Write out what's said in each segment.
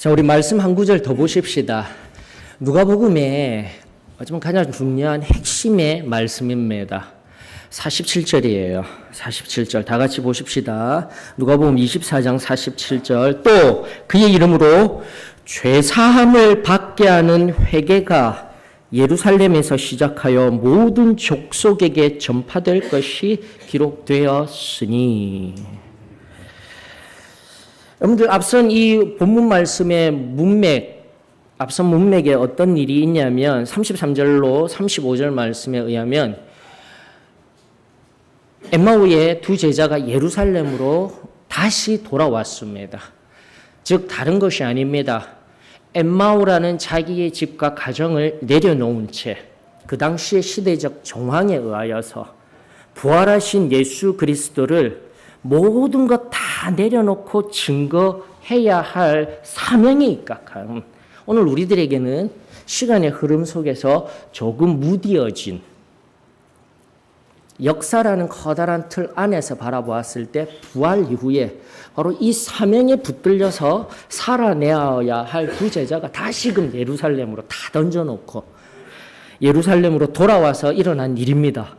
자, 우리 말씀 한 구절 더 보십시다. 누가복음의 어쩌면 가장 중요한 핵심의 말씀입니다. 47절이에요. 47절 다 같이 보십시다. 누가복음 24장 47절 또 그의 이름으로 죄사함을 받게 하는 회개가 예루살렘에서 시작하여 모든 족속에게 전파될 것이 기록되었으니. 여러분들 앞선 이 본문 말씀의 앞선 문맥에 어떤 일이 있냐면 33절로 35절 말씀에 의하면 엠마오의 두 제자가 예루살렘으로 다시 돌아왔습니다. 즉 다른 것이 아닙니다. 엠마오라는 자기의 집과 가정을 내려놓은 채 그 당시의 시대적 정황에 의하여서 부활하신 예수 그리스도를 모든 것 다 내려놓고 증거해야 할 사명에 입각한, 오늘 우리들에게는 시간의 흐름 속에서 조금 무디어진 역사라는 커다란 틀 안에서 바라보았을 때 부활 이후에 바로 이 사명에 붙들려서 살아내야 할 두 제자가 다시금 예루살렘으로 다 던져놓고 예루살렘으로 돌아와서 일어난 일입니다.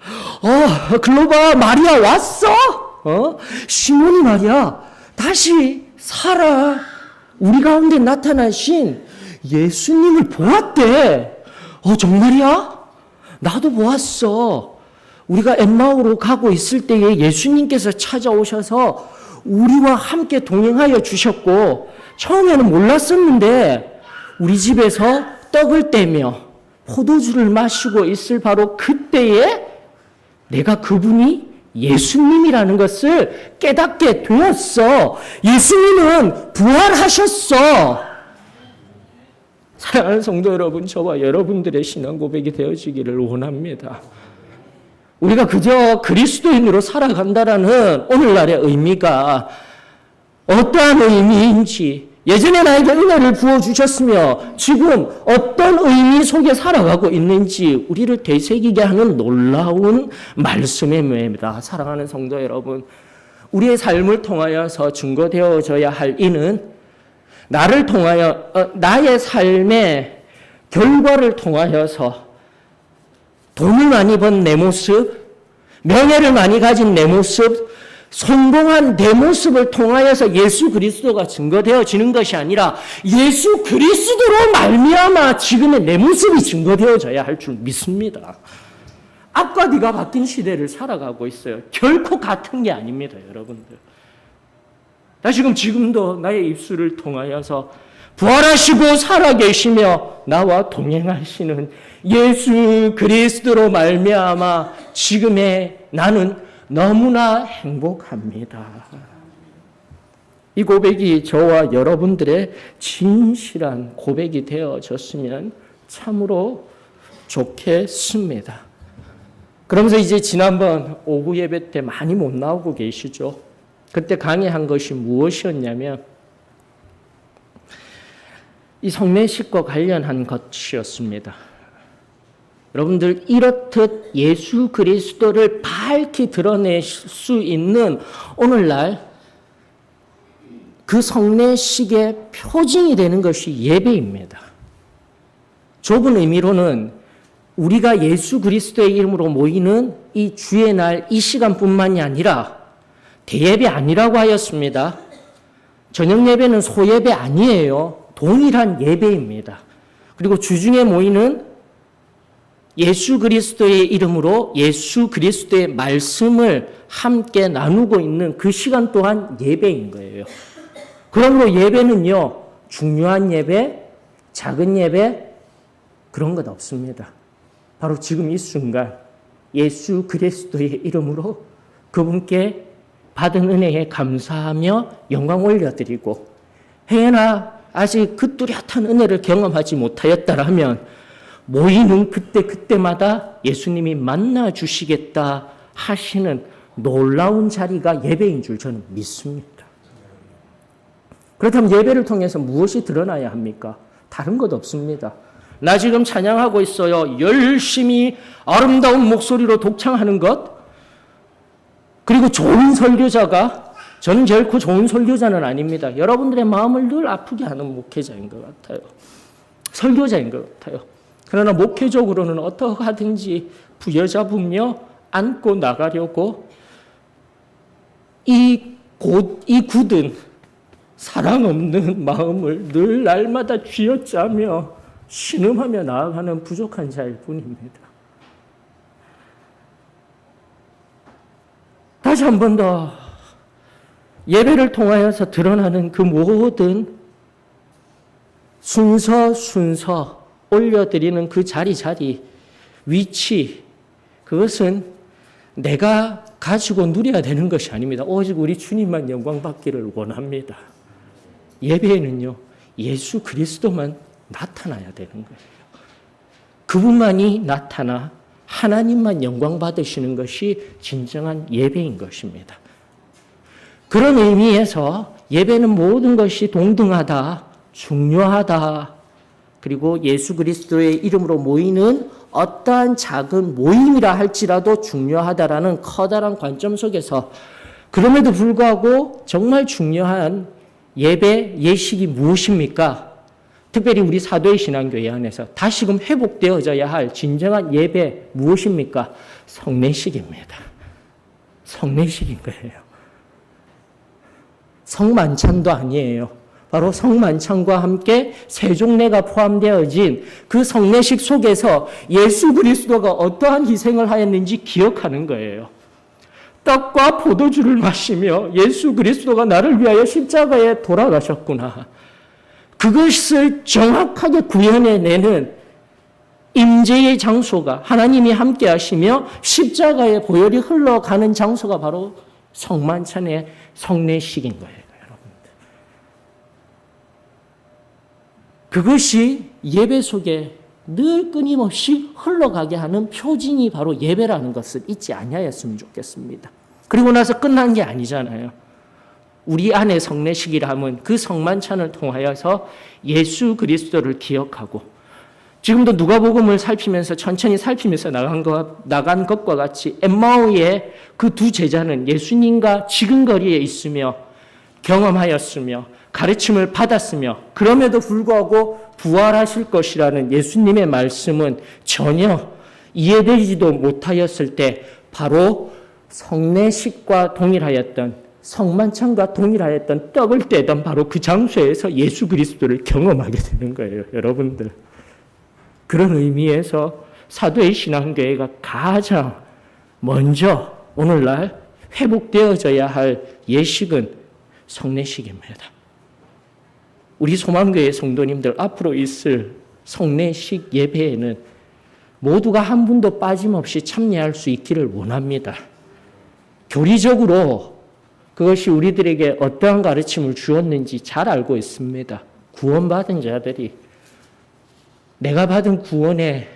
글로바 마리아 왔어? 시몬이 말이야 다시 살아 우리 가운데 나타나신 예수님을 보았대. 정말이야? 나도 보았어. 우리가 엠마오로 가고 있을 때에 예수님께서 찾아오셔서 우리와 함께 동행하여 주셨고 처음에는 몰랐었는데 우리 집에서 떡을 떼며 포도주를 마시고 있을 바로 그때에 내가 그분이 예수님이라는 것을 깨닫게 되었어. 예수님은 부활하셨어. 사랑하는 성도 여러분, 저와 여러분들의 신앙 고백이 되어지기를 원합니다. 우리가 그저 그리스도인으로 살아간다라는 오늘날의 의미가 어떠한 의미인지, 예전에 나에게 은혜를 부어주셨으며 지금 어떤 의미 속에 살아가고 있는지 우리를 되새기게 하는 놀라운 말씀의 묘입니다. 사랑하는 성도 여러분, 우리의 삶을 통하여서 증거되어져야 할 이는 나를 통하여 나의 삶의 결과를 통하여서 돈을 많이 번 내 모습, 명예를 많이 가진 내 모습, 성공한 내 모습을 통하여서 예수 그리스도가 증거되어지는 것이 아니라 예수 그리스도로 말미암아 지금의 내 모습이 증거되어져야 할 줄 믿습니다. 앞과 뒤가 바뀐 시대를 살아가고 있어요. 결코 같은 게 아닙니다, 여러분들. 지금도 나의 입술을 통하여서 부활하시고 살아계시며 나와 동행하시는 예수 그리스도로 말미암아 지금의 나는 너무나 행복합니다. 이 고백이 저와 여러분들의 진실한 고백이 되어졌으면 참으로 좋겠습니다. 그러면서 이제 지난번 오후 예배 때 많이 못 나오고 계시죠? 그때 강의한 것이 무엇이었냐면 이 성례식과 관련한 것이었습니다. 여러분들 이렇듯 예수 그리스도를 밝히 드러낼 수 있는 오늘날 그 성례식의 표징이 되는 것이 예배입니다. 좁은 의미로는 우리가 예수 그리스도의 이름으로 모이는 이 주의 날 이 시간뿐만이 아니라 대예배 아니라고 하였습니다. 저녁 예배는 소예배 아니에요. 동일한 예배입니다. 그리고 주중에 모이는 예수 그리스도의 이름으로 예수 그리스도의 말씀을 함께 나누고 있는 그 시간 또한 예배인 거예요. 그러므로 예배는요, 중요한 예배, 작은 예배, 그런 것 없습니다. 바로 지금 이 순간 예수 그리스도의 이름으로 그분께 받은 은혜에 감사하며 영광 올려드리고, 행여나 아직 그 뚜렷한 은혜를 경험하지 못하였다라면 모이는 그때마다 예수님이 만나 주시겠다 하시는 놀라운 자리가 예배인 줄 저는 믿습니다. 그렇다면 예배를 통해서 무엇이 드러나야 합니까? 다른 것 없습니다. 나 지금 찬양하고 있어요. 열심히 아름다운 목소리로 독창하는 것, 그리고 좋은 설교자가 저는 결코 좋은 설교자는 아닙니다. 여러분들의 마음을 늘 아프게 하는 목회자인 것 같아요. 설교자인 것 같아요. 그러나 목회적으로는 어떻게 하든지 부여잡으며 안고 나가려고 이 굳은 사랑 없는 마음을 늘 날마다 쥐어짜며 신음하며 나아가는 부족한 자일 뿐입니다. 다시 한 번 더 예배를 통하여서 드러나는 그 모든 순서 올려드리는 그 자리 위치, 그것은 내가 가지고 누려야 되는 것이 아닙니다. 오직 우리 주님만 영광 받기를 원합니다. 예배에는요, 예수 그리스도만 나타나야 되는 거예요. 그분만이 나타나 하나님만 영광 받으시는 것이 진정한 예배인 것입니다. 그런 의미에서 예배는 모든 것이 동등하다, 중요하다, 그리고 예수 그리스도의 이름으로 모이는 어떠한 작은 모임이라 할지라도 중요하다라는 커다란 관점 속에서 그럼에도 불구하고 정말 중요한 예배, 예식이 무엇입니까? 특별히 우리 사도의 신앙교회 안에서 다시금 회복되어져야 할 진정한 예배 무엇입니까? 성례식입니다. 성례식인 거예요. 성만찬도 아니에요. 바로 성만찬과 함께 세종례가 포함되어진 그 성례식 속에서 예수 그리스도가 어떠한 희생을 하였는지 기억하는 거예요. 떡과 포도주를 마시며 예수 그리스도가 나를 위하여 십자가에 돌아가셨구나. 그것을 정확하게 구현해내는 임재의 장소가 하나님이 함께 하시며 십자가의 보혈이 흘러가는 장소가 바로 성만찬의 성례식인 거예요, 여러분들. 그것이 예배 속에 늘 끊임없이 흘러가게 하는 표징이 바로 예배라는 것을 잊지 아니하였으면 좋겠습니다. 그리고 나서 끝난 게 아니잖아요. 우리 안에 성례식이라 하면 그 성만찬을 통하여서 예수 그리스도를 기억하고 지금도 누가복음을 살피면서 천천히 살피면서 나간 것과 같이 엠마오의 그 두 제자는 예수님과 지근거리에 있으며 경험하였으며 가르침을 받았으며 그럼에도 불구하고 부활하실 것이라는 예수님의 말씀은 전혀 이해되지도 못하였을 때 바로 성례식과 동일하였던 성만찬과 동일하였던 떡을 떼던 바로 그 장소에서 예수 그리스도를 경험하게 되는 거예요, 여러분들. 그런 의미에서 사도의 신앙교회가 가장 먼저 오늘날 회복되어져야 할 예식은 성례식입니다. 우리 소망교회 성도님들 앞으로 있을 성례식 예배에는 모두가 한 분도 빠짐없이 참여할 수 있기를 원합니다. 교리적으로 그것이 우리들에게 어떠한 가르침을 주었는지 잘 알고 있습니다. 구원받은 자들이 내가 받은 구원의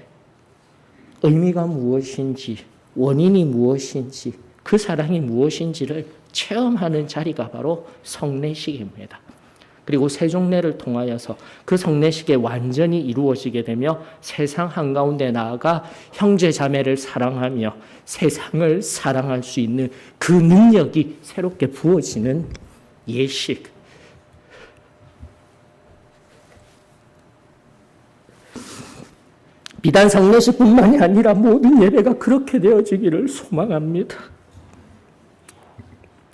의미가 무엇인지, 원인이 무엇인지, 그 사랑이 무엇인지를 체험하는 자리가 바로 성례식입니다. 그리고 세종례를 통하여서 그 성례식에 완전히 이루어지게 되며 세상 한가운데 나아가 형제 자매를 사랑하며 세상을 사랑할 수 있는 그 능력이 새롭게 부어지는 예식. 비단 성례식뿐만이 아니라 모든 예배가 그렇게 되어지기를 소망합니다.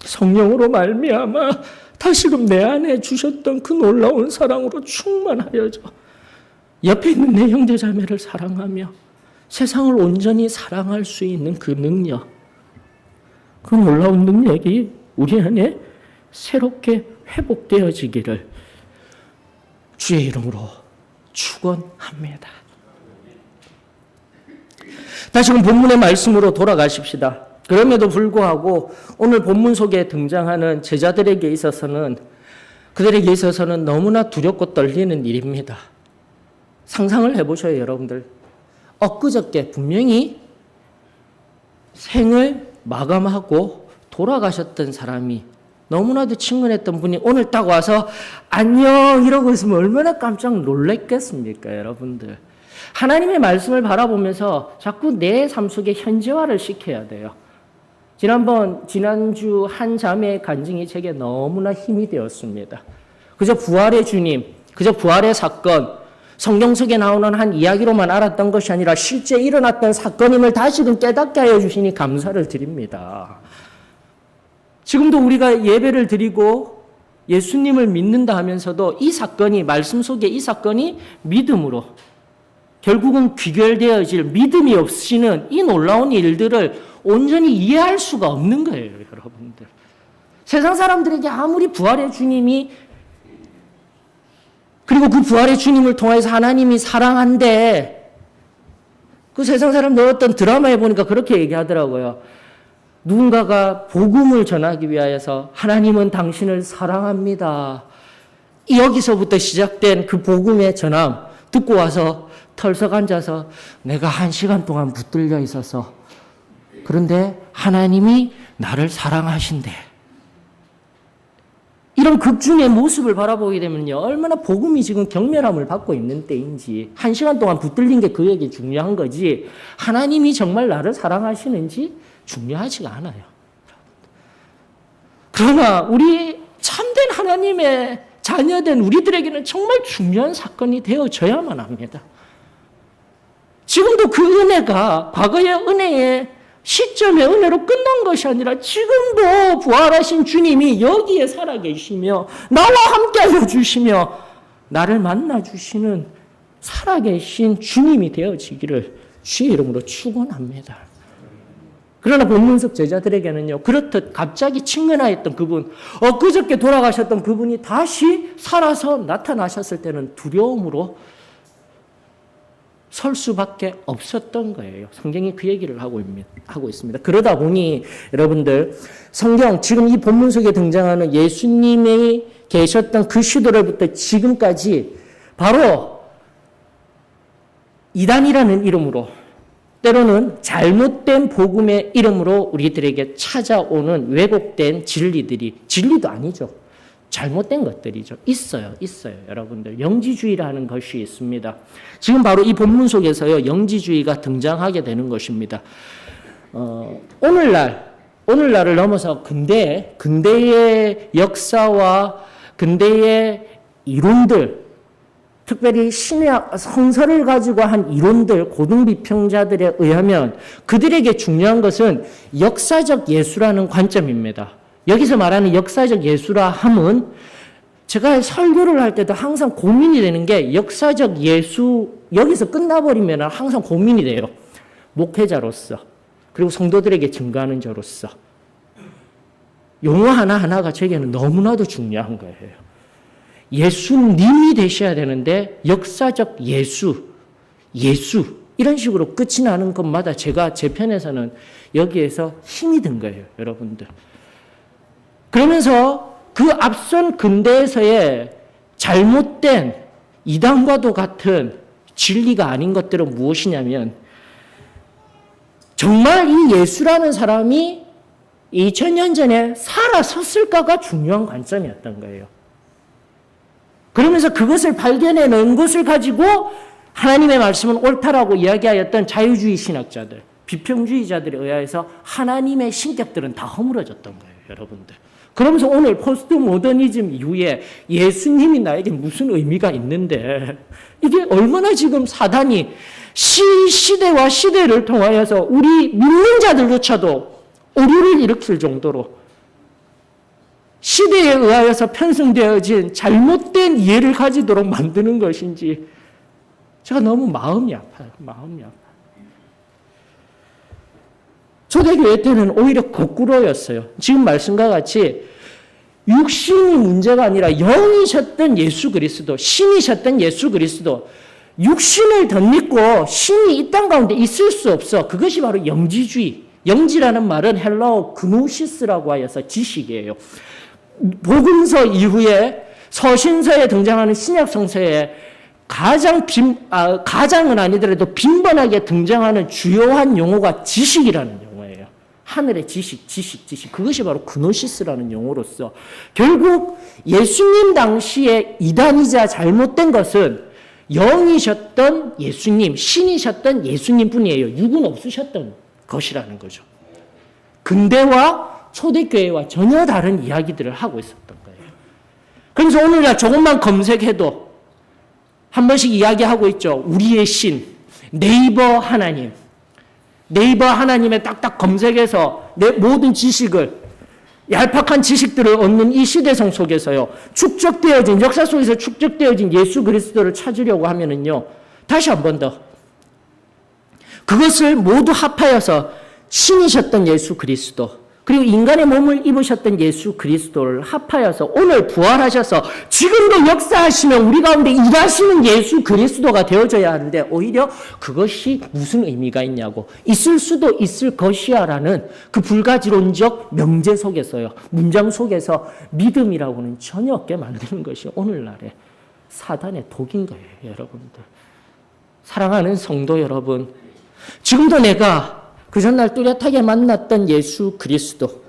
성령으로 말미암아 다시금 내 안에 주셨던 그 놀라운 사랑으로 충만하여져 옆에 있는 내 형제 자매를 사랑하며 세상을 온전히 사랑할 수 있는 그 능력, 그 놀라운 능력이 우리 안에 새롭게 회복되어지기를 주의 이름으로 축원합니다. 다시금 본문의 말씀으로 돌아가십시다. 그럼에도 불구하고 오늘 본문 속에 등장하는 제자들에게 있어서는 그들에게 있어서는 너무나 두렵고 떨리는 일입니다. 상상을 해보셔요, 여러분들. 엊그저께 분명히 생을 마감하고 돌아가셨던 사람이 너무나도 친근했던 분이 오늘 딱 와서 안녕 이러고 있으면 얼마나 깜짝 놀랐겠습니까, 여러분들. 하나님의 말씀을 바라보면서 자꾸 내 삶 속에 현재화를 시켜야 돼요. 지난주 한 자매의 간증이 제게 너무나 힘이 되었습니다. 그저 부활의 주님, 그저 부활의 사건, 성경 속에 나오는 한 이야기로만 알았던 것이 아니라 실제 일어났던 사건임을 다시금 깨닫게 하여 주시니 감사를 드립니다. 지금도 우리가 예배를 드리고 예수님을 믿는다 하면서도 이 사건이, 말씀 속에 이 사건이 믿음으로 결국은 귀결되어질, 믿음이 없이는 이 놀라운 일들을 온전히 이해할 수가 없는 거예요, 여러분들. 세상 사람들에게 아무리 부활의 주님이, 그리고 그 부활의 주님을 통해서 하나님이 사랑한데, 그 세상 사람들 어떤 드라마에 보니까 그렇게 얘기하더라고요. 누군가가 복음을 전하기 위하여서 하나님은 당신을 사랑합니다. 여기서부터 시작된 그 복음의 전함 듣고 와서 털썩 앉아서 내가 1시간 동안 붙들려 있어서, 그런데 하나님이 나를 사랑하신대. 이런 극중의 모습을 바라보게 되면요, 얼마나 복음이 지금 경멸함을 받고 있는 때인지, 1시간 동안 붙들린 게 그에게 중요한 거지 하나님이 정말 나를 사랑하시는지 중요하지가 않아요. 그러나 우리 참된 하나님의 자녀된 우리들에게는 정말 중요한 사건이 되어져야만 합니다. 지금도 그 은혜가 과거의 은혜의 시점의 은혜로 끝난 것이 아니라 지금도 부활하신 주님이 여기에 살아계시며 나와 함께하여 주시며 나를 만나주시는 살아계신 주님이 되어지기를 주의 이름으로 축원합니다. 그러나 본문 속 제자들에게는요, 그렇듯 갑자기 친근하였던 그분, 엊그저께 돌아가셨던 그분이 다시 살아서 나타나셨을 때는 두려움으로 설 수밖에 없었던 거예요. 성경이 그 얘기를 하고 있습니다. 그러다 보니 여러분들, 성경 지금 이 본문 속에 등장하는 예수님이 계셨던 그 시대로부터 지금까지 바로 이단이라는 이름으로, 때로는 잘못된 복음의 이름으로 우리들에게 찾아오는 왜곡된 진리들이, 진리도 아니죠, 잘못된 것들이죠. 있어요. 여러분들. 영지주의라는 것이 있습니다. 지금 바로 이 본문 속에서요, 영지주의가 등장하게 되는 것입니다. 오늘날을 넘어서 근대의 역사와 근대의 이론들, 특별히 신약 성서를 가지고 한 이론들, 고등비평자들에 의하면 그들에게 중요한 것은 역사적 예수라는 관점입니다. 여기서 말하는 역사적 예수라 함은 제가 설교를 할 때도 항상 고민이 되는 게, 역사적 예수 여기서 끝나버리면 항상 고민이 돼요. 목회자로서, 그리고 성도들에게 증거하는 자로서 용어 하나하나가 제게는 너무나도 중요한 거예요. 예수님이 되셔야 되는데 역사적 예수 이런 식으로 끝이 나는 것마다 제가 제 편에서는 여기에서 힘이 든 거예요, 여러분들. 그러면서 그 앞선 근대에서의 잘못된 이단과도 같은 진리가 아닌 것들은 무엇이냐면, 정말 이 예수라는 사람이 2000년 전에 살아섰을까가 중요한 관점이었던 거예요. 그러면서 그것을 발견해낸 것을 가지고 하나님의 말씀은 옳다라고 이야기하였던 자유주의 신학자들, 비평주의자들에 의해서 하나님의 신격들은 다 허물어졌던 거예요, 여러분들. 그러면서 오늘 포스트 모더니즘 이후에 예수님이 나에게 무슨 의미가 있는데, 이게 얼마나 지금 사단이 시대와 시대를 통하여서 우리 믿는 자들조차도 오류를 일으킬 정도로 시대에 의하여서 편승되어진 잘못된 이해를 가지도록 만드는 것인지 제가 너무 마음이 아파요. 초대교회 때는 오히려 거꾸로였어요. 지금 말씀과 같이 육신이 문제가 아니라 영이셨던 예수 그리스도, 신이셨던 예수 그리스도, 육신을 덧입고 신이 이 땅 가운데 있을 수 없어. 그것이 바로 영지주의. 영지라는 말은 헬라어 그노시스라고 하여서 지식이에요. 복음서 이후에 서신서에 등장하는 신약 성서에 가장은 아니더라도 빈번하게 등장하는 주요한 용어가 지식이라는 용어예요. 하늘의 지식. 그것이 바로 그노시스라는 용어로서 결국 예수님 당시에 이단이자 잘못된 것은 영이셨던 예수님, 신이셨던 예수님 뿐이에요. 육은 없으셨던 것이라는 거죠. 근대와 초대교회와 전혀 다른 이야기들을 하고 있었던 거예요. 그래서 오늘날 조금만 검색해도 한 번씩 이야기하고 있죠. 우리의 신, 네이버 하나님. 네이버 하나님에 딱딱 검색해서 내 모든 지식을, 얄팍한 지식들을 얻는 이 시대성 속에서요, 축적되어진, 역사 속에서 축적되어진 예수 그리스도를 찾으려고 하면은요, 다시 한 번 더, 그것을 모두 합하여서 신이셨던 예수 그리스도, 그리고 인간의 몸을 입으셨던 예수 그리스도를 합하여서 오늘 부활하셔서 지금도 역사하시며 우리 가운데 일하시는 예수 그리스도가 되어져야 하는데, 오히려 그것이 무슨 의미가 있냐고, 있을 수도 있을 것이야라는 그 불가지론적 명제 속에서요, 문장 속에서 믿음이라고는 전혀 없게 만드는 것이 오늘날의 사단의 독인 거예요. 여러분들, 사랑하는 성도 여러분, 지금도 내가 그 전날 뚜렷하게 만났던 예수 그리스도,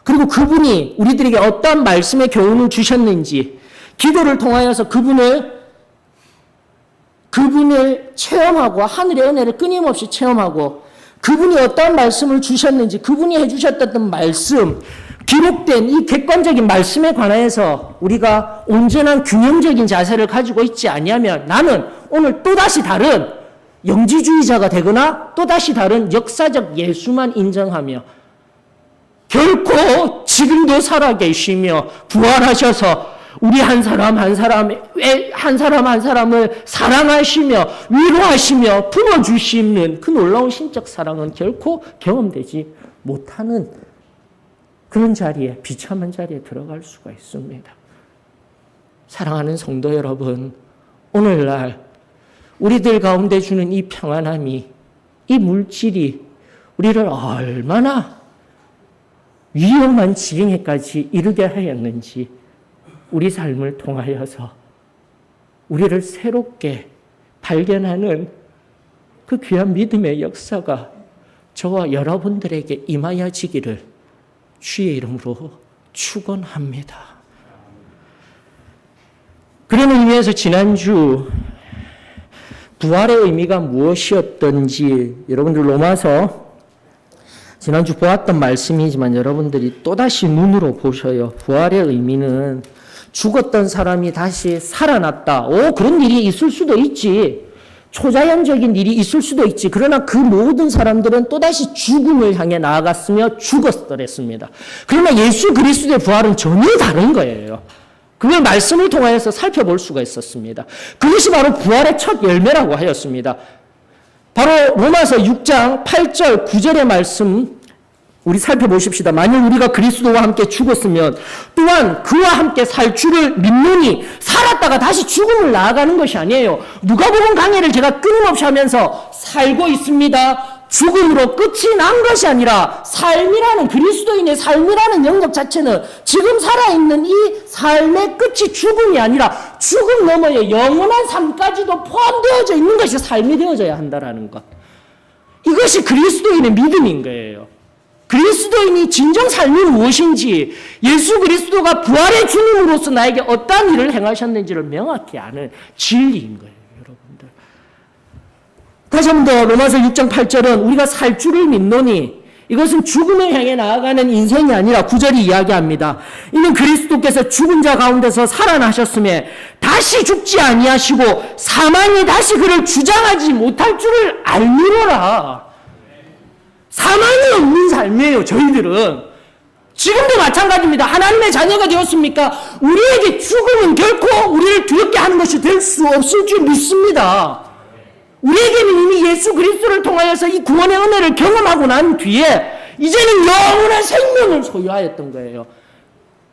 그리고 그분이 우리들에게 어떠한 말씀의 교훈을 주셨는지, 기도를 통하여서 그분을 체험하고 하늘의 은혜를 끊임없이 체험하고, 그분이 어떠한 말씀을 주셨는지, 그분이 해주셨던 말씀, 기록된 이 객관적인 말씀에 관하여서 우리가 온전한 균형적인 자세를 가지고 있지 아니하면, 나는 오늘 또다시 다른 영지주의자가 되거나 또다시 다른 역사적 예수만 인정하며, 결코 지금도 살아계시며 부활하셔서 우리 한 사람 한 사람을 사랑하시며 위로하시며 품어주시는 그 놀라운 신적 사랑은 결코 경험되지 못하는 그런 자리에, 비참한 자리에 들어갈 수가 있습니다. 사랑하는 성도 여러분, 오늘날 우리들 가운데 주는 이 평안함이, 이 물질이 우리를 얼마나 위험한 지경에까지 이르게 하였는지, 우리 삶을 통하여서 우리를 새롭게 발견하는 그 귀한 믿음의 역사가 저와 여러분들에게 임하여지기를 주의 이름으로 축원합니다. 그런 의미에서 지난주 부활의 의미가 무엇이었던지, 여러분들 로마서 지난주 보았던 말씀이지만 여러분들이 또다시 눈으로 보셔요. 부활의 의미는 죽었던 사람이 다시 살아났다. 그런 일이 있을 수도 있지. 초자연적인 일이 있을 수도 있지. 그러나 그 모든 사람들은 또다시 죽음을 향해 나아갔으며 죽었더랬습니다. 그러나 예수 그리스도의 부활은 전혀 다른 거예요. 그걸 말씀을 통하여서 살펴볼 수가 있었습니다. 그것이 바로 부활의 첫 열매라고 하였습니다. 바로 로마서 6장 8절 9절의 말씀 우리 살펴보십시다. 만일 우리가 그리스도와 함께 죽었으면 또한 그와 함께 살 줄을 믿노니, 살았다가 다시 죽음을 나아가는 것이 아니에요. 누가복음 강해를 제가 끊임없이 하면서 살고 있습니다. 죽음으로 끝이 난 것이 아니라, 삶이라는, 그리스도인의 삶이라는 영역 자체는 지금 살아있는 이 삶의 끝이 죽음이 아니라 죽음 너머에 영원한 삶까지도 포함되어져 있는 것이 삶이 되어져야 한다는 것. 이것이 그리스도인의 믿음인 거예요. 그리스도인이 진정 삶이 무엇인지, 예수 그리스도가 부활의 주님으로서 나에게 어떠한 일을 행하셨는지를 명확히 아는 진리인 거예요. 다시 한 번 더 로마서 6장 8절은 우리가 살 줄을 믿노니, 이것은 죽음을 향해 나아가는 인생이 아니라 9절이 이야기합니다. 이는 그리스도께서 죽은 자 가운데서 살아나셨음에 다시 죽지 아니하시고 사망이 다시 그를 주장하지 못할 줄을 알미로라. 사망이 없는 삶이에요. 저희들은 지금도 마찬가지입니다. 하나님의 자녀가 되었습니까? 우리에게 죽음은 결코 우리를 두렵게 하는 것이 될 수 없을 줄 믿습니다. 우리에게는 이미 예수 그리스도를 통하여서 이 구원의 은혜를 경험하고 난 뒤에 이제는 영원한 생명을 소유하였던 거예요.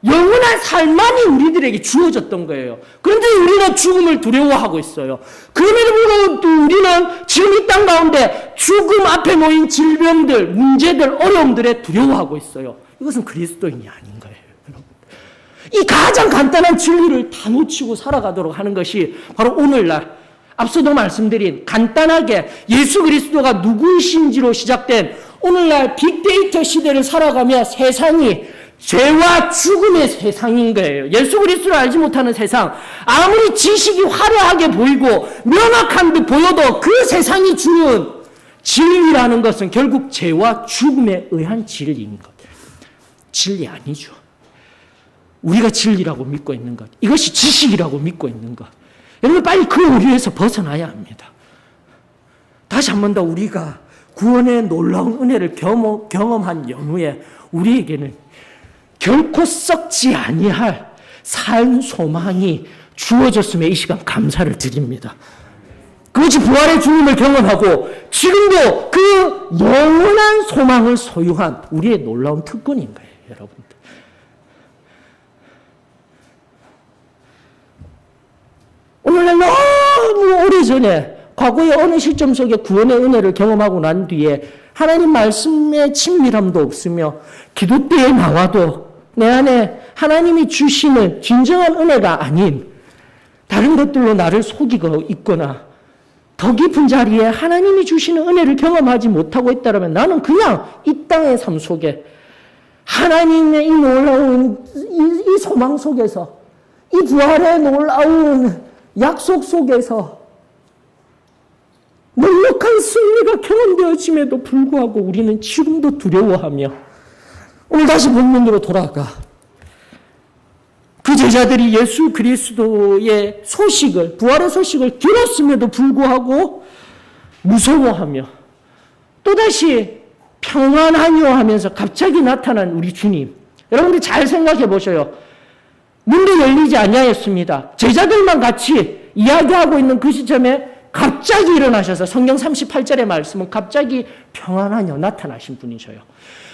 영원한 삶만이 우리들에게 주어졌던 거예요. 그런데 우리는 죽음을 두려워하고 있어요. 그럼에도 불구하고 우리는 지금 이 땅 가운데 죽음 앞에 놓인 질병들, 문제들, 어려움들에 두려워하고 있어요. 이것은 그리스도인이 아닌 거예요. 여러분. 이 가장 간단한 진리를 다 놓치고 살아가도록 하는 것이 바로 오늘날 앞서도 말씀드린 간단하게 예수 그리스도가 누구이신지로 시작된 오늘날 빅데이터 시대를 살아가며 세상이 죄와 죽음의 세상인 거예요. 예수 그리스도를 알지 못하는 세상, 아무리 지식이 화려하게 보이고 명확한 듯 보여도 그 세상이 주는 진리라는 것은 결국 죄와 죽음에 의한 진리인 것. 진리 아니죠. 우리가 진리라고 믿고 있는 것. 이것이 지식이라고 믿고 있는 것. 여러분 빨리 그 오류에서 벗어나야 합니다. 다시 한 번 더 우리가 구원의 놀라운 은혜를 경험한 연후에 우리에게는 결코 썩지 아니할 산 소망이 주어졌음에 이 시간 감사를 드립니다. 그것이 부활의 주님을 경험하고 지금도 그 영원한 소망을 소유한 우리의 놀라운 특권인 거예요, 여러분들. 오늘날 너무 오래전에 과거의 어느 시점 속에 구원의 은혜를 경험하고 난 뒤에 하나님 말씀의 친밀함도 없으며 기도 때에 나와도 내 안에 하나님이 주시는 진정한 은혜가 아닌 다른 것들로 나를 속이고 있거나 더 깊은 자리에 하나님이 주시는 은혜를 경험하지 못하고 있다면 나는 그냥 이 땅의 삶 속에 하나님의 이 놀라운 이 소망 속에서 이 부활의 놀라운 약속 속에서 넉넉한 승리가 경험되어짐에도 불구하고 우리는 지금도 두려워하며 오늘 다시 본문으로 돌아가 그 제자들이 예수 그리스도의 소식을 부활의 소식을 들었음에도 불구하고 무서워하며 또다시 평안하뇨 하면서 갑자기 나타난 우리 주님. 여러분들 잘 생각해 보셔요. 문도 열리지 아니하였습니다. 제자들만 같이 이야기하고 있는 그 시점에 갑자기 일어나셔서 성경 38절의 말씀은 갑자기 평안하뇨 나타나신 분이셔요.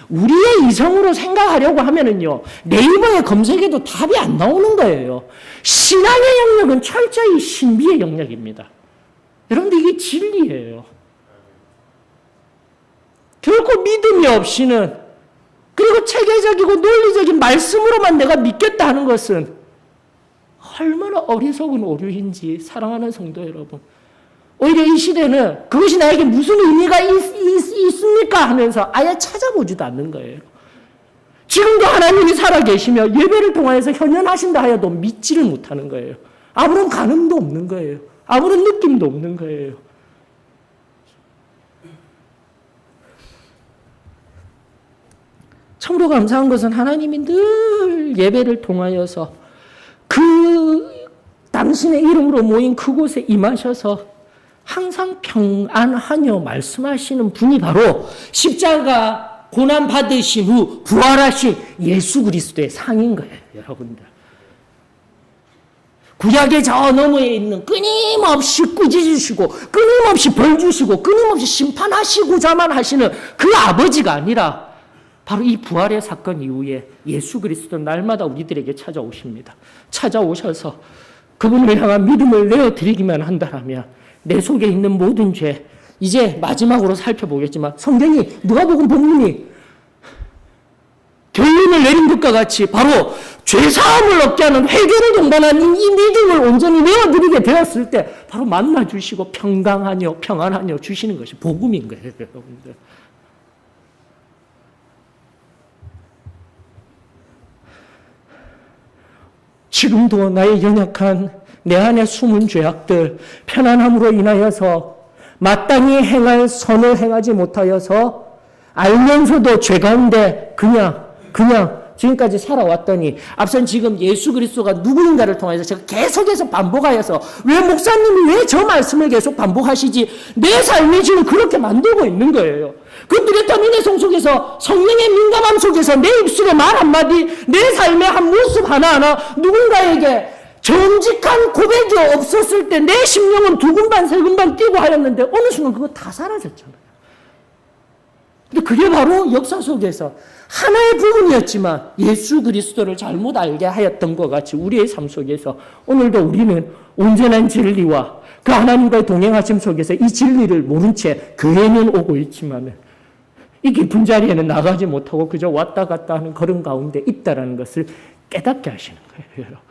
우리의 이성으로 생각하려고 하면은요, 네이버에 검색해도 답이 안 나오는 거예요. 신앙의 영역은 철저히 신비의 영역입니다. 여러분들 이게 진리예요. 결코 믿음이 없이는 그리고 체계적이고 논리적인 말씀으로만 내가 믿겠다 하는 것은 얼마나 어리석은 오류인지 사랑하는 성도 여러분. 오히려 이 시대는 그것이 나에게 무슨 의미가 있습니까 하면서 아예 찾아보지도 않는 거예요. 지금도 하나님이 살아계시며 예배를 통하여서 현현하신다 하여도 믿지를 못하는 거예요. 아무런 가늠도 없는 거예요. 아무런 느낌도 없는 거예요. 참으로 감사한 것은 하나님이 늘 예배를 통하여서 그 당신의 이름으로 모인 그곳에 임하셔서 항상 평안하뇨 말씀하시는 분이 바로 십자가 고난 받으신 후 부활하신 예수 그리스도의 상인 거예요, 여러분들. 구약의 저 너머에 있는 끊임없이 꾸짖으시고 끊임없이 벌 주시고 끊임없이 심판하시고자만 하시는 그 아버지가 아니라 바로 이 부활의 사건 이후에 예수 그리스도는 날마다 우리들에게 찾아오십니다. 찾아오셔서 그분을 향한 믿음을 내어드리기만 한다면 내 속에 있는 모든 죄, 이제 마지막으로 살펴보겠지만 성경이 누가복음 본문이 결론을 내린 것과 같이 바로 죄사함을 얻게 하는 회개를 동반한 이 믿음을 온전히 내어드리게 되었을 때 바로 만나주시고 평강하뇨 평안하뇨 주시는 것이 복음인 거예요, 여러분들. 지금도 나의 연약한 내 안에 숨은 죄악들, 편안함으로 인하여서 마땅히 행할 선을 행하지 못하여서 알면서도 죄 가운데 그냥 지금까지 살아왔더니 앞선 지금 예수 그리스도가 누구인가를 통해서 제가 계속해서 반복하여서 왜 목사님이 왜 저 말씀을 계속 반복하시지? 내 삶이 지금 그렇게 만들고 있는 거예요. 그 뚜렷한 은혜성 속에서 성령의 민감함 속에서 내 입술의 말 한마디, 내 삶의 한 모습 하나하나 누군가에게 정직한 고백이 없었을 때 내 심령은 두근반 세근반 뛰고 하였는데 어느 순간 그거 다 사라졌잖아요. 근데 그게 바로 역사 속에서 하나의 부분이었지만 예수 그리스도를 잘못 알게 하였던 것 같이 우리의 삶 속에서 오늘도 우리는 온전한 진리와 그 하나님과의 동행하심 속에서 이 진리를 모른 채 교회는 오고 있지만 이 깊은 자리에는 나가지 못하고 그저 왔다 갔다 하는 걸음 가운데 있다는 것을 깨닫게 하시는 거예요, 여러분.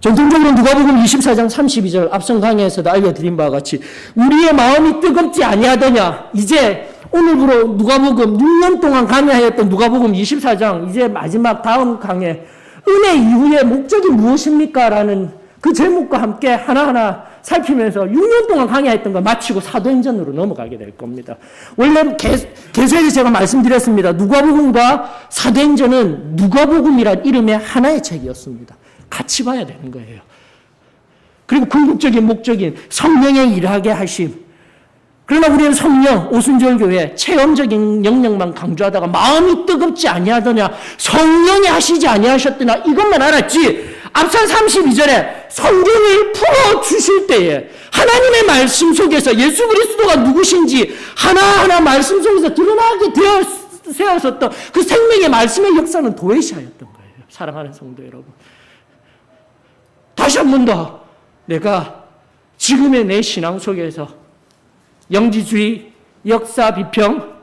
전통적으로 누가복음 24장 32절 앞선 강의에서도 알려드린 바와 같이 우리의 마음이 뜨겁지 아니하더냐. 이제 오늘부로 누가복음 6년 동안 강의하였던 누가복음 24장 이제 마지막 다음 강의 은혜 이후의 목적이 무엇입니까? 라는 그 제목과 함께 하나하나 살피면서 6년 동안 강의했던 걸 마치고 사도행전으로 넘어가게 될 겁니다. 원래 계속해서 제가 말씀드렸습니다. 누가복음과 사도행전은 누가복음이란 이름의 하나의 책이었습니다. 같이 봐야 되는 거예요. 그리고 궁극적인 목적인 성령의 일하게 하심. 그러나 우리는 성령, 오순절교회 체험적인 영역만 강조하다가 마음이 뜨겁지 아니하더냐, 성령이 하시지 아니하셨더냐 이것만 알았지. 앞선 32절에 성경을 풀어주실 때에 하나님의 말씀 속에서 예수 그리스도가 누구신지 하나하나 말씀 속에서 드러나게 되어 세웠었던 그 생명의 말씀의 역사는 도외시하였던 거예요. 사랑하는 성도 여러분. 다시 한 번 더 내가 지금의 내 신앙 속에서 영지주의, 역사 비평,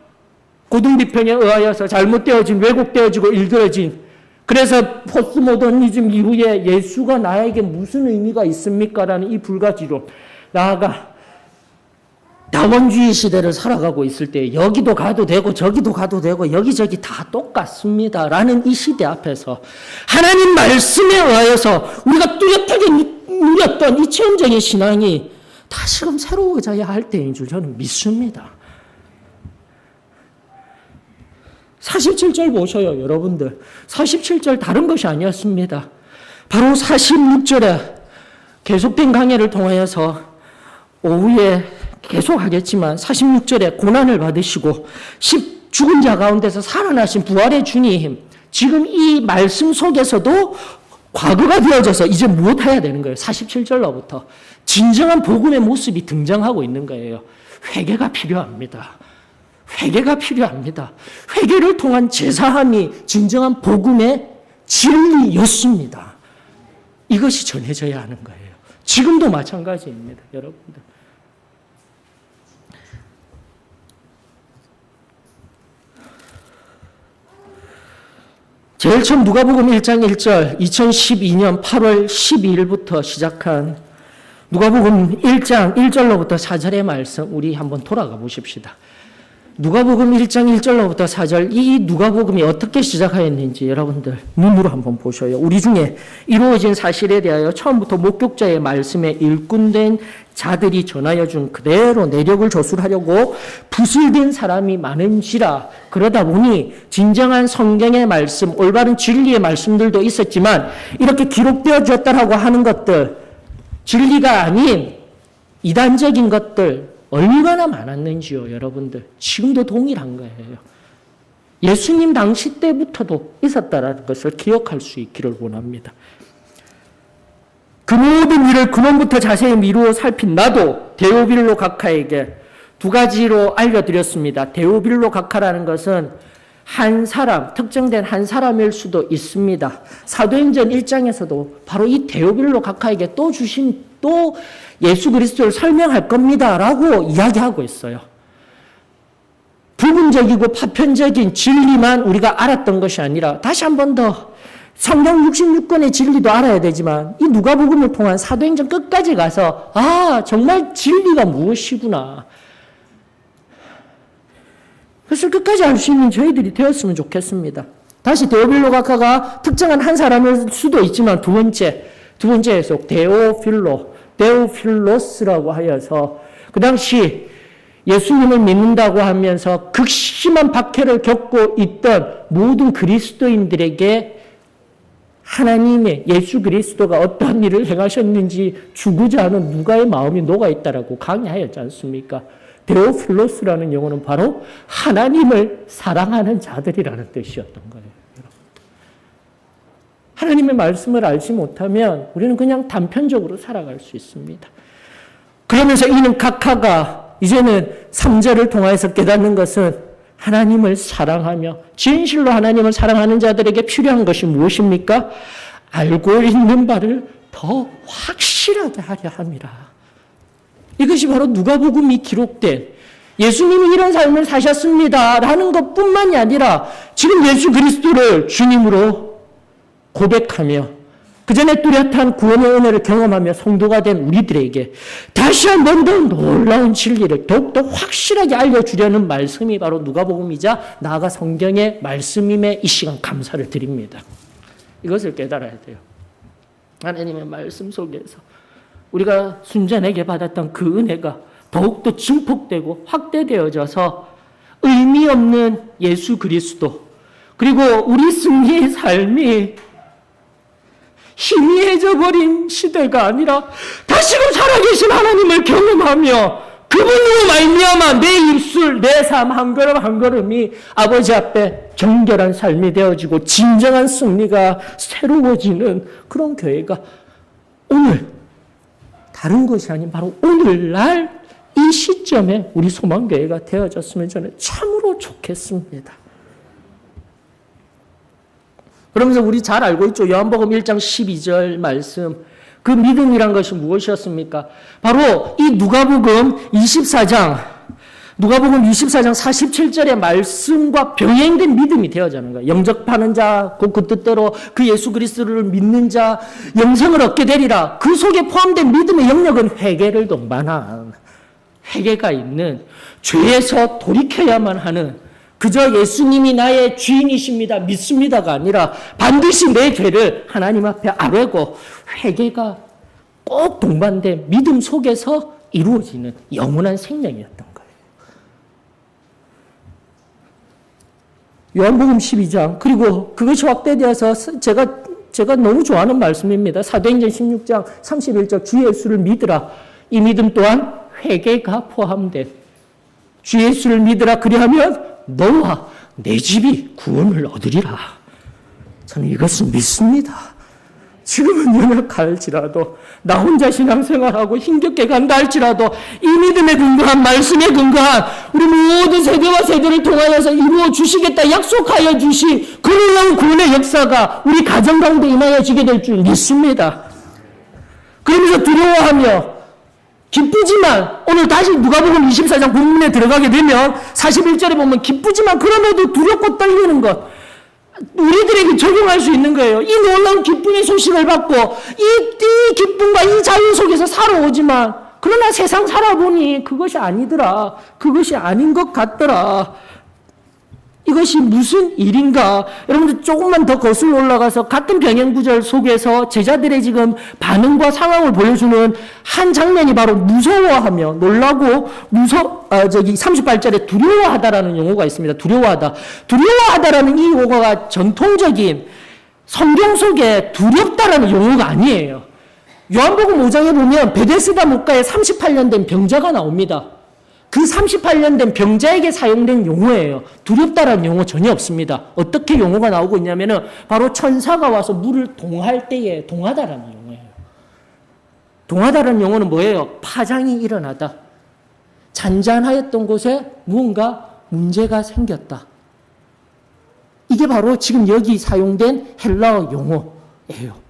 고등 비평에 의하여서 잘못되어진, 왜곡되어지고 일그러진, 그래서 포스모더니즘 이후에 예수가 나에게 무슨 의미가 있습니까? 라는 이 불가지로 나아가 다원주의 시대를 살아가고 있을 때 여기도 가도 되고 저기도 가도 되고 여기저기 다 똑같습니다. 라는 이 시대 앞에서 하나님 말씀에 의하여서 우리가 뚜렷하게 누렸던 이 체험적인 신앙이 다시금 새로워져야 할 때인 줄 저는 믿습니다. 47절 보셔요, 여러분들. 47절 다른 것이 아니었습니다. 바로 46절에 계속된 강해를 통하여서 오후에 계속 하겠지만 46절에 고난을 받으시고 죽은 자 가운데서 살아나신 부활의 주님, 지금 이 말씀 속에서도 과거가 되어져서 이제 무엇해야 되는 거예요? 47절로부터 진정한 복음의 모습이 등장하고 있는 거예요. 회개가 필요합니다. 회개가 필요합니다. 회개를 통한 제사함이 진정한 복음의 진리였습니다. 이것이 전해져야 하는 거예요. 지금도 마찬가지입니다, 여러분들. 제일 처음 누가복음 1장 1절 2012년 8월 12일부터 시작한 누가복음 1장 1절로부터 4절의 말씀 우리 한번 돌아가 보십시다. 누가복음 1장 1절로부터 4절 이 누가복음이 어떻게 시작하였는지 여러분들 눈으로 한번 보셔요. 우리 중에 이루어진 사실에 대하여 처음부터 목격자의 말씀에 일꾼된 자들이 전하여 준 그대로 내력을 조술하려고 부술된 사람이 많은지라. 그러다 보니 진정한 성경의 말씀, 올바른 진리의 말씀들도 있었지만 이렇게 기록되어졌다라고 하는 것들, 진리가 아닌 이단적인 것들 얼마나 많았는지요, 여러분들. 지금도 동일한 거예요. 예수님 당시 때부터도 있었다라는 것을 기억할 수 있기를 원합니다. 그 모든 일을 근원부터 자세히 미루어 살핀 나도 데오빌로 각하에게 두 가지로 알려드렸습니다. 데오빌로 각하라는 것은 한 사람, 특정된 한 사람일 수도 있습니다. 사도행전 1장에서도 바로 이 데오빌로 각하에게 또 예수 그리스도를 설명할 겁니다 라고 이야기하고 있어요. 부분적이고 파편적인 진리만 우리가 알았던 것이 아니라 다시 한 번 더 성경 66권의 진리도 알아야 되지만 이 누가복음을 통한 사도행전 끝까지 가서 정말 진리가 무엇이구나. 그것을 끝까지 알 수 있는 저희들이 되었으면 좋겠습니다. 다시 데오빌로 각하가 특정한 한 사람일 수도 있지만 두 번째 해석 데오필로스라고 하여서 그 당시 예수님을 믿는다고 하면서 극심한 박해를 겪고 있던 모든 그리스도인들에게 하나님의 예수 그리스도가 어떠한 일을 행하셨는지 주고자 하는 누가의 마음이 녹아있다라고 강의하였지 않습니까? 데오필로스라는 용어는 바로 하나님을 사랑하는 자들이라는 뜻이었던 거예요. 하나님의 말씀을 알지 못하면 우리는 그냥 단편적으로 살아갈 수 있습니다. 그러면서 이는 각하가 이제는 3절을 통해서 깨닫는 것은 하나님을 사랑하며 진실로 하나님을 사랑하는 자들에게 필요한 것이 무엇입니까? 알고 있는 바를 더 확실하게 하려 함이라. 이것이 바로 누가복음이 기록된 예수님이 이런 삶을 사셨습니다 라는 것뿐만이 아니라 지금 예수 그리스도를 주님으로 고백하며 그 전에 뚜렷한 구원의 은혜를 경험하며 성도가 된 우리들에게 다시 한 번 더 놀라운 진리를 더욱더 확실하게 알려주려는 말씀이 바로 누가복음이자 나아가 성경의 말씀임에 이 시간 감사를 드립니다. 이것을 깨달아야 돼요. 하나님의 말씀 속에서 우리가 순전하게 받았던 그 은혜가 더욱더 증폭되고 확대되어져서 의미 없는 예수 그리스도, 그리고 우리 승리의 삶이 희미해져 버린 시대가 아니라 다시금 살아계신 하나님을 경험하며 그분으로 말미암아 내 입술, 내 삶 한 걸음 한 걸음이 아버지 앞에 정결한 삶이 되어지고 진정한 승리가 새로워지는 그런 교회가 오늘, 다른 것이 아닌 바로 오늘날 이 시점에 우리 소망교회가 되어졌으면 저는 참으로 좋겠습니다. 그러면서 우리 잘 알고 있죠. 요한복음 1장 12절 말씀. 그 믿음이란 것이 무엇이었습니까? 바로 이 누가복음 24장 47절의 말씀과 병행된 믿음이 되어지는 거예요. 영접하는 자, 그 뜻대로 그 예수 그리스도를 믿는 자, 영생을 얻게 되리라. 그 속에 포함된 믿음의 영역은 회개를 동반한, 회개가 있는, 죄에서 돌이켜야만 하는, 그저 예수님이 나의 주인이십니다, 믿습니다가 아니라 반드시 내 죄를 하나님 앞에 아뢰고 회개가 꼭 동반된 믿음 속에서 이루어지는 영원한 생명이었던 거예요. 요한복음 12장, 그리고 그것이 확대되어서 제가 너무 좋아하는 말씀입니다. 사도행전 16장 31절, 주 예수를 믿으라. 이 믿음 또한 회개가 포함된, 주 예수를 믿으라. 그리하면 너와 내 집이 구원을 얻으리라. 저는 이것을 믿습니다. 지금은 연약할지라도, 나 혼자 신앙생활하고 힘겹게 간다 할지라도 이 믿음에 근거한, 말씀에 근거한 우리 모든 세대와 세대를 통하여서 이루어 주시겠다 약속하여 주신 그 놀라운 구원의 역사가 우리 가정 가운데 임하여지게 될 줄 믿습니다. 그러면서 두려워하며 기쁘지만, 오늘 다시 누가복음 24장 본문에 들어가게 되면 41절에 보면 기쁘지만 그럼에도 두렵고 떨리는 것, 우리들에게 적용할 수 있는 거예요. 이 놀라운 기쁨의 소식을 받고 이 기쁨과 이 자유 속에서 살아오지만, 그러나 세상 살아보니 그것이 아니더라, 그것이 아닌 것 같더라, 이것이 무슨 일인가? 여러분들 조금만 더 거슬러 올라가서 같은 병행구절 속에서 제자들의 지금 반응과 상황을 보여주는 한 장면이 바로 무서워하며 놀라고 38절에 두려워하다라는 용어가 있습니다. 두려워하다라는 이 용어가 전통적인 성경 속에 두렵다라는 용어가 아니에요. 요한복음 5장에 보면 베데스다 목가에 38년 된 병자가 나옵니다. 그 38년 된 병자에게 사용된 용어예요. 두렵다라는 용어 전혀 없습니다. 어떻게 용어가 나오고 있냐면은 바로 천사가 와서 물을 동할 때에 동하다라는 용어예요. 동하다라는 용어는 뭐예요? 파장이 일어나다. 잔잔하였던 곳에 무언가 문제가 생겼다. 이게 바로 지금 여기 사용된 헬라어 용어예요.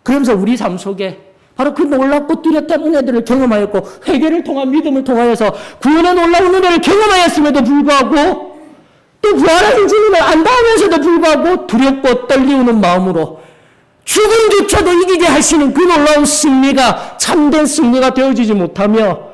그러면서 우리 삶 속에 바로 그 놀랍고 뚜렷한 은혜들을 경험하였고 회개를 통한 믿음을 통하여서 구원의 놀라운 은혜를 경험하였음에도 불구하고 또 부활하신 주님을 안다하면서도 불구하고 두렵고 떨리우는 마음으로 죽음조차도 이기게 하시는 그 놀라운 승리가 참된 승리가 되어지지 못하며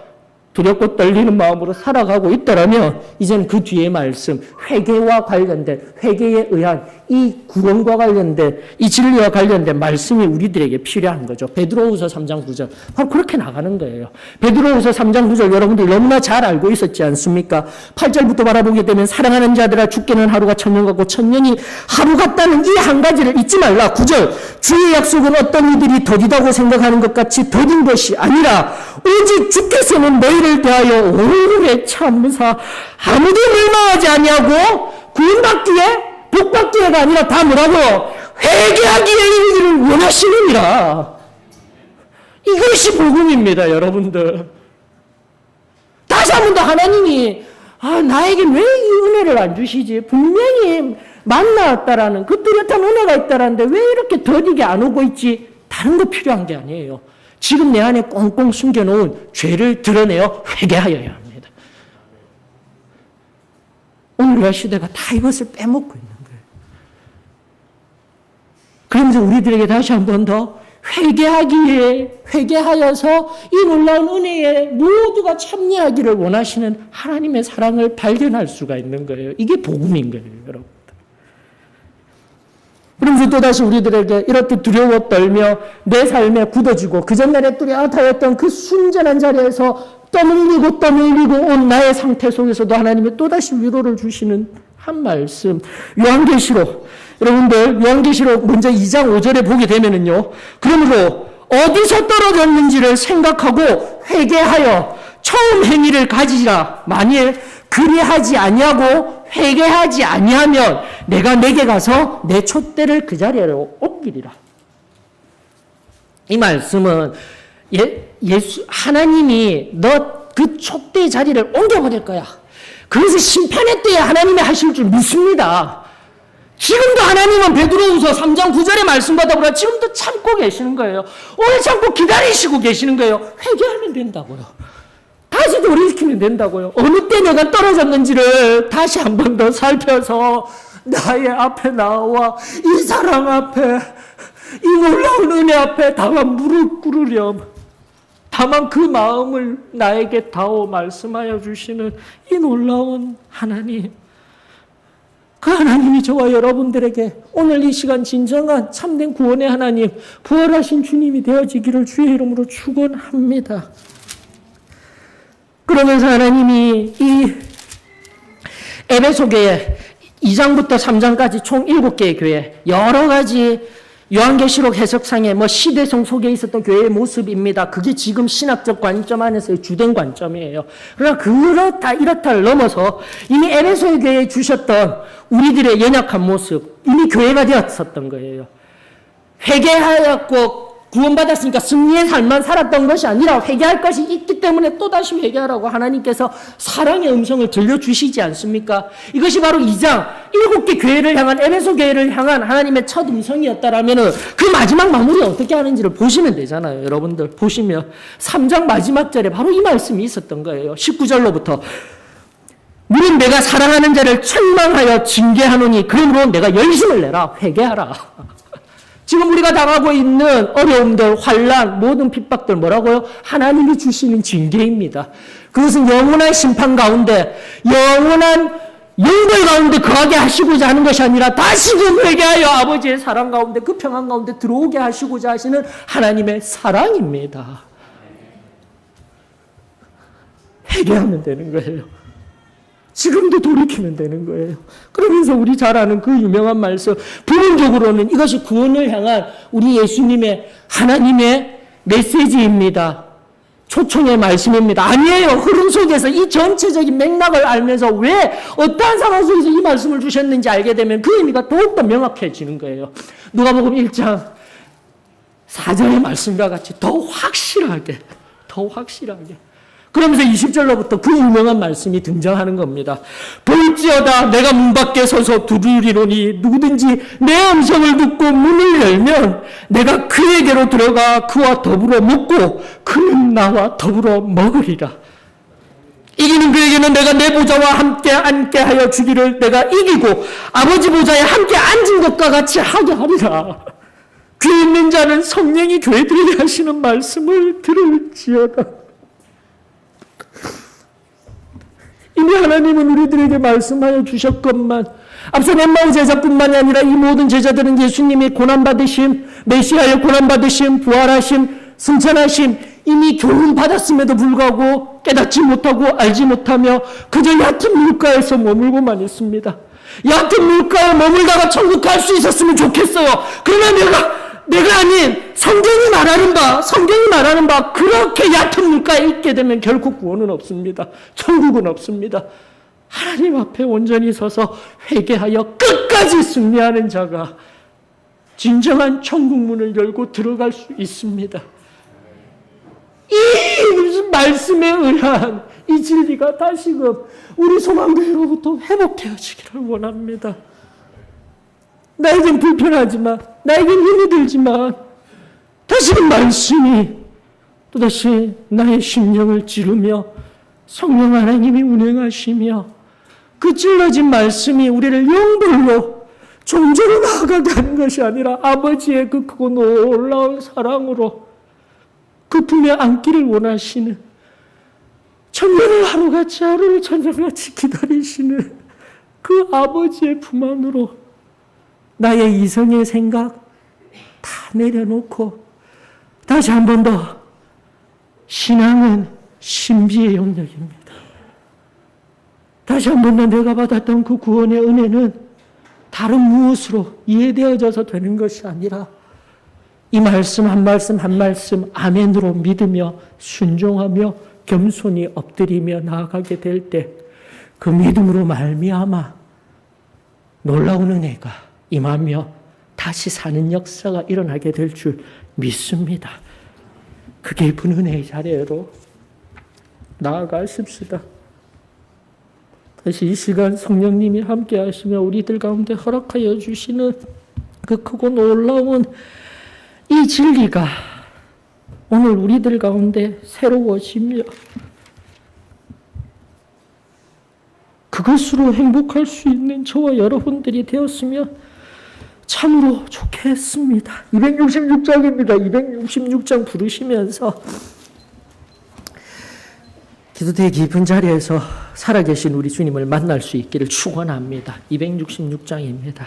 두렵고 떨리는 마음으로 살아가고 있더라면 이제는 그 뒤에 말씀, 회개와 관련된, 회개에 의한 이 구원과 관련된, 이 진리와 관련된 말씀이 우리들에게 필요한 거죠. 베드로후서 3장 9절. 바로 그렇게 나가는 거예요. 베드로후서 3장 9절 여러분들 너무나 잘 알고 있었지 않습니까? 8절부터 바라보게 되면 사랑하는 자들아 죽게는 하루가 천년 같고 천년이 하루 같다는 이 한 가지를 잊지 말라. 9절. 주의 약속은 어떤 이들이 더디다고 생각하는 것 같이 더딘 것이 아니라 오직 주께서는 너희를 대하여 오래 참으사 아무도 멸망하지 아니하고 구원받기에 복받기에가 아니라 다 뭐라고? 회개하기에 이르기를 원하시느니라. 이것이 복음입니다, 여러분들. 다시 한 번 더 하나님이 나에게 왜 이 은혜를 안 주시지? 분명히 만나왔다라는 그 뚜렷한 은혜가 있다라는데 왜 이렇게 더디게 안 오고 있지? 다른 거 필요한 게 아니에요. 지금 내 안에 꽁꽁 숨겨놓은 죄를 드러내어 회개하여야 합니다. 오늘날 시대가 다 이것을 빼먹고 있는 거예요. 그러면서 우리들에게 다시 한 번 더 회개하여서 이 놀라운 은혜에 모두가 참여하기를 원하시는 하나님의 사랑을 발견할 수가 있는 거예요. 이게 복음인 거예요, 여러분. 그럼 그래서 또다시 우리들에게 이렇게 두려워 떨며 내 삶에 굳어지고 그 전날에 뚜렷하였던 그 순전한 자리에서 떠밀리고 온 나의 상태 속에서도 하나님이 또다시 위로를 주시는 한 말씀. 요한계시록, 여러분들 요한계시록 먼저 2장 5절에 보게 되면은요, 그러므로 어디서 떨어졌는지를 생각하고 회개하여 처음 행위를 가지라. 만일 그리하지 아니하고 회개하지 아니하면 내가 내게 가서 내 촛대를 그 자리로 옮기리라. 이 말씀은 하나님이 너 그 촛대의 자리를 옮겨버릴 거야. 그래서 심판의 때에 하나님이 하실 줄 믿습니다. 지금도 하나님은 베드로후서 3장 9절의 말씀과 더불어 지금도 참고 계시는 거예요. 오래 참고 기다리시고 계시는 거예요. 회개하면 된다고요. 다시 돌이키면 된다고요. 어느 때 내가 떨어졌는지를 다시 한 번 더 살펴서 나의 앞에 나와 이 사랑 앞에, 이 놀라운 은혜 앞에 다만 무릎 꿇으렴. 다만 그 마음을 나에게 다오 말씀하여 주시는 이 놀라운 하나님. 그 하나님이 저와 여러분들에게 오늘 이 시간 진정한 참된 구원의 하나님, 부활하신 주님이 되어지기를 주의 이름으로 축원합니다. 그러면서 하나님이 이 에베소 교회 2장부터 3장까지 총 7개의 교회, 여러 가지 요한계시록 해석상에 시대성 속에 있었던 교회의 모습입니다. 그게 지금 신학적 관점 안에서의 주된 관점이에요. 그러나 그렇다 이렇다를 넘어서 이미 에베소의 교회에 주셨던 우리들의 연약한 모습, 이미 교회가 되었었던 거예요. 회개하였고 구원받았으니까 승리의 삶만 살았던 것이 아니라 회개할 것이 있기 때문에 또다시 회개하라고 하나님께서 사랑의 음성을 들려주시지 않습니까? 이것이 바로 2장 7개 교회를 향한, 에베소 교회를 향한 하나님의 첫 음성이었다라면 그 마지막 마무리 어떻게 하는지를 보시면 되잖아요. 여러분들 보시면 3장 마지막 절에 바로 이 말씀이 있었던 거예요. 19절로부터 너는 내가 사랑하는 자를 책망하여 징계하노니 그러므로 내가 열심을 내라. 회개하라. 지금 우리가 당하고 있는 어려움들, 환난, 모든 핍박들 뭐라고요? 하나님이 주시는 징계입니다. 그것은 영원한 심판 가운데, 영원한 영벌 가운데 거하게 하시고자 하는 것이 아니라 다시금 회개하여 아버지의 사랑 가운데, 그 평안 가운데 들어오게 하시고자 하시는 하나님의 사랑입니다. 회개하면 되는 거예요. 지금도 돌이키면 되는 거예요. 그러면서 우리 잘 아는 그 유명한 말씀, 부분적으로는 이것이 구원을 향한 우리 예수님의 하나님의 메시지입니다. 초청의 말씀입니다. 아니에요. 흐름 속에서 이 전체적인 맥락을 알면서 왜 어떠한 상황 속에서 이 말씀을 주셨는지 알게 되면 그 의미가 더욱더 명확해지는 거예요. 누가복음 1장 4절의 말씀과 같이 더 확실하게 그러면서 20절로부터 그 유명한 말씀이 등장하는 겁니다. 볼지어다 내가 문 밖에 서서 두드리노니 누구든지 내 음성을 듣고 문을 열면 내가 그에게로 들어가 그와 더불어 먹고 그는 나와 더불어 먹으리라. 이기는 그에게는 내가 내 보좌와 함께 앉게 하여 주기를 내가 이기고 아버지 보좌에 함께 앉은 것과 같이 하게 하리라. 귀 있는 자는 성령이 교회들에게 하시는 말씀을 들을지어다. 이미 하나님은 우리들에게 말씀하여 주셨건만 앞서 엠마오 제자뿐만이 아니라 이 모든 제자들은 예수님이 고난받으심, 메시아의 고난받으심, 부활하심, 승천하심 이미 교훈받았음에도 불구하고 깨닫지 못하고 알지 못하며 그저 얕은 물가에서 머물고만 있습니다. 얕은 물가에 머물다가 천국 갈 수 있었으면 좋겠어요. 그러나 내가 아닌 성경이 말하는 바 그렇게 얕은 물가에 있게 되면 결코 구원은 없습니다. 천국은 없습니다. 하나님 앞에 온전히 서서 회개하여 끝까지 승리하는 자가 진정한 천국 문을 열고 들어갈 수 있습니다. 이 말씀에 의한 이 진리가 다시금 우리 소망교회로부터 회복되어지기를 원합니다. 나에겐 불편하지만, 나에겐 힘이 들지만 다시금 말씀이 또다시 나의 심령을 찌르며 성령 하나님이 운행하시며 그 찔러진 말씀이 우리를 영벌로 종전으로 나아가게 하는 것이 아니라 아버지의 그 크고 놀라운 사랑으로 그 품에 안기를 원하시는, 천년을 하루같이 하루를 천년같이 기다리시는 그 아버지의 품 안으로 나의 이성의 생각 다 내려놓고 다시 한 번 더 신앙은 신비의 영역입니다. 다시 한 번 더 내가 받았던 그 구원의 은혜는 다른 무엇으로 이해되어져서 되는 것이 아니라 이 말씀 한 말씀 한 말씀 아멘으로 믿으며 순종하며 겸손히 엎드리며 나아가게 될 때 그 믿음으로 말미암아 놀라운 은혜가 임하며 다시 사는 역사가 일어나게 될 줄 믿습니다. 그 깊은 은혜의 자리로 나아가십시다. 다시 이 시간 성령님이 함께 하시며 우리들 가운데 허락하여 주시는 그 크고 놀라운 이 진리가 오늘 우리들 가운데 새로워지며 그것으로 행복할 수 있는 저와 여러분들이 되었으면 참으로 좋겠습니다. 266장입니다. 266장 부르시면서 기도대의 깊은 자리에서 살아계신 우리 주님을 만날 수 있기를 축원합니다. 266장입니다.